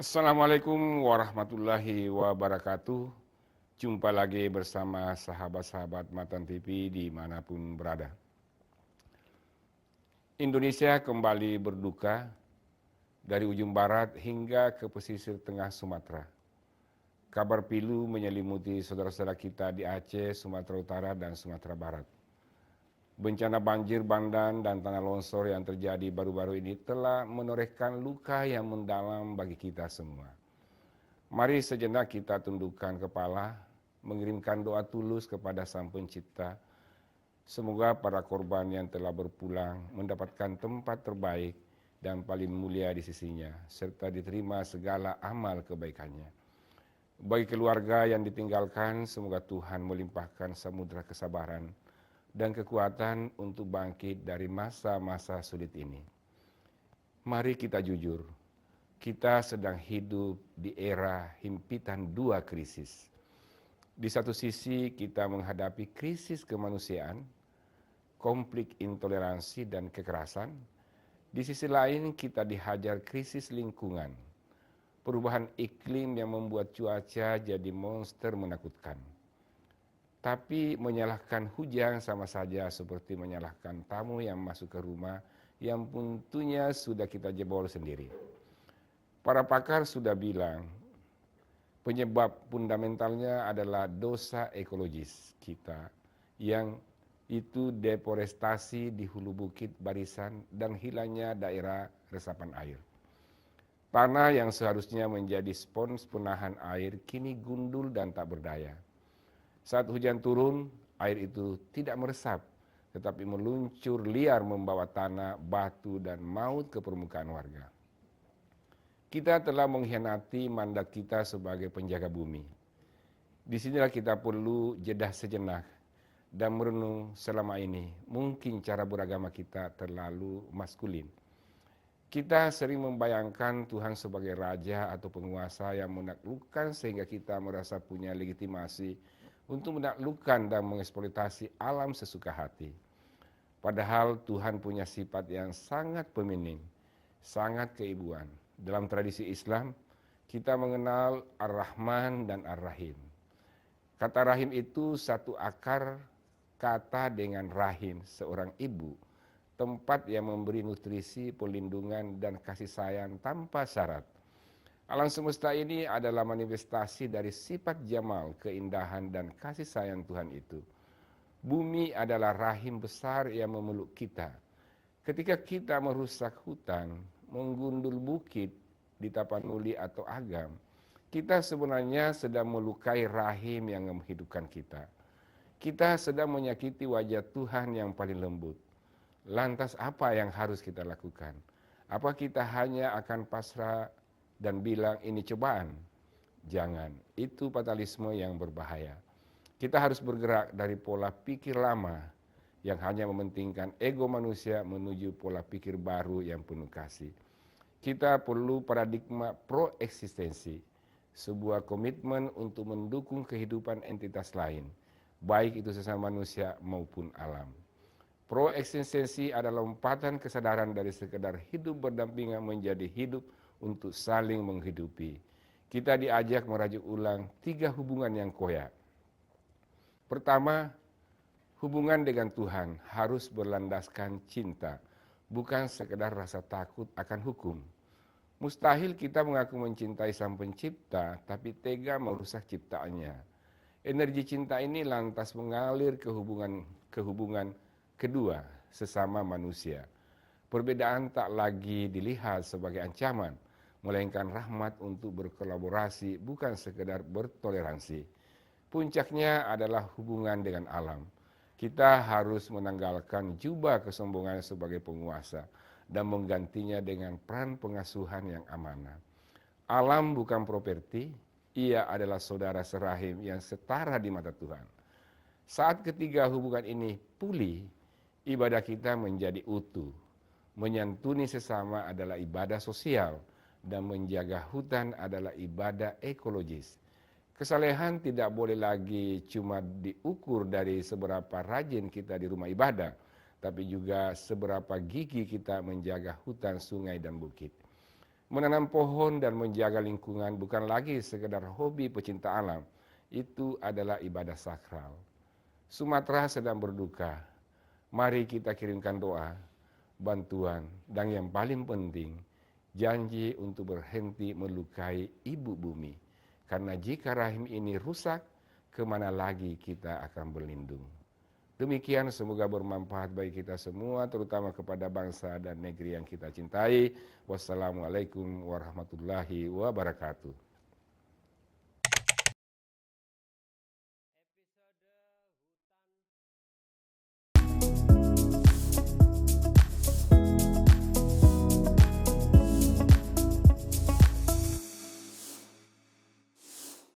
Assalamualaikum warahmatullahi wabarakatuh. Jumpa lagi bersama sahabat-sahabat Matan TV dimanapun berada. Indonesia kembali berduka dari ujung barat hingga ke pesisir tengah Sumatera. Kabar pilu menyelimuti saudara-saudara kita di Aceh, Sumatera Utara, dan Sumatera Barat. Bencana banjir bandang dan tanah longsor yang terjadi baru-baru ini telah menorehkan luka yang mendalam bagi kita semua. Mari sejenak kita tundukkan kepala, mengirimkan doa tulus kepada Sang Pencipta. Semoga para korban yang telah berpulang mendapatkan tempat terbaik dan paling mulia di sisinya, serta diterima segala amal kebaikannya. Bagi keluarga yang ditinggalkan, semoga Tuhan melimpahkan samudera kesabaran dan kekuatan untuk bangkit dari masa-masa sulit ini. Mari kita jujur, kita sedang hidup di era himpitan dua krisis. Di satu sisi kita menghadapi krisis kemanusiaan, konflik intoleransi dan kekerasan. Di sisi lain kita dihajar krisis lingkungan, perubahan iklim yang membuat cuaca jadi monster menakutkan. Tapi menyalahkan hujan sama saja seperti menyalahkan tamu yang masuk ke rumah yang pintunya sudah kita jebol sendiri. Para pakar sudah bilang, penyebab fundamentalnya adalah dosa ekologis kita yang itu deforestasi di hulu bukit barisan dan hilangnya daerah resapan air. Tanah yang seharusnya menjadi spons penahan air kini gundul dan tak berdaya. Saat hujan turun, air itu tidak meresap, tetapi meluncur liar membawa tanah, batu, dan maut ke permukaan warga. Kita telah mengkhianati mandat kita sebagai penjaga bumi. Disinilah kita perlu jeda sejenak dan merenung selama ini. Mungkin cara beragama kita terlalu maskulin. Kita sering membayangkan Tuhan sebagai raja atau penguasa yang menaklukkan sehingga kita merasa punya legitimasi untuk menaklukkan dan mengeksploitasi alam sesuka hati. Padahal Tuhan punya sifat yang sangat feminim, sangat keibuan. Dalam tradisi Islam, kita mengenal Ar-Rahman dan Ar-Rahim. Kata rahim itu satu akar kata dengan rahim, seorang ibu, tempat yang memberi nutrisi, perlindungan, dan kasih sayang tanpa syarat. Alam semesta ini adalah manifestasi dari sifat jamal, keindahan, dan kasih sayang Tuhan itu. Bumi adalah rahim besar yang memeluk kita. Ketika kita merusak hutan, menggundul bukit di Tapanuli atau Agam, kita sebenarnya sedang melukai rahim yang menghidupkan kita. Kita sedang menyakiti wajah Tuhan yang paling lembut. Lantas apa yang harus kita lakukan? Apa kita hanya akan pasrah dan bilang ini cobaan? Jangan, itu fatalisme yang berbahaya. Kita harus bergerak dari pola pikir lama yang hanya mementingkan ego manusia menuju pola pikir baru yang penuh kasih. Kita perlu paradigma pro-eksistensi, sebuah komitmen untuk mendukung kehidupan entitas lain, baik itu sesama manusia maupun alam. Pro-eksistensi adalah lompatan kesadaran dari sekedar hidup berdampingan menjadi hidup untuk saling menghidupi. Kita diajak merajuk ulang 3 hubungan yang koyak. Pertama, hubungan dengan Tuhan harus berlandaskan cinta, bukan sekedar rasa takut akan hukum. Mustahil kita mengaku mencintai Sang Pencipta, tapi tega merusak ciptaannya. Energi cinta ini lantas mengalir ke hubungan kedua, sesama manusia. Perbedaan tak lagi dilihat sebagai ancaman, melainkan rahmat untuk berkolaborasi, bukan sekedar bertoleransi. Puncaknya adalah hubungan dengan alam. Kita harus menanggalkan jubah kesombongan sebagai penguasa dan menggantinya dengan peran pengasuhan yang amanah. Alam bukan properti, ia adalah saudara serahim yang setara di mata Tuhan. Saat ketiga hubungan ini pulih, ibadah kita menjadi utuh. Menyantuni sesama adalah ibadah sosial dan menjaga hutan adalah ibadah ekologis. Kesalehan tidak boleh lagi cuma diukur dari seberapa rajin kita di rumah ibadah, tapi juga seberapa gigih kita menjaga hutan, sungai, dan bukit. Menanam pohon dan menjaga lingkungan bukan lagi sekedar hobi pecinta alam, itu adalah ibadah sakral. Sumatera sedang berduka. Mari kita kirimkan doa, bantuan, dan yang paling penting, janji untuk berhenti melukai ibu bumi. Karena jika rahim ini rusak, kemana lagi kita akan berlindung. Demikian, semoga bermanfaat bagi kita semua, terutama kepada bangsa dan negeri yang kita cintai. Wassalamualaikum warahmatullahi wabarakatuh.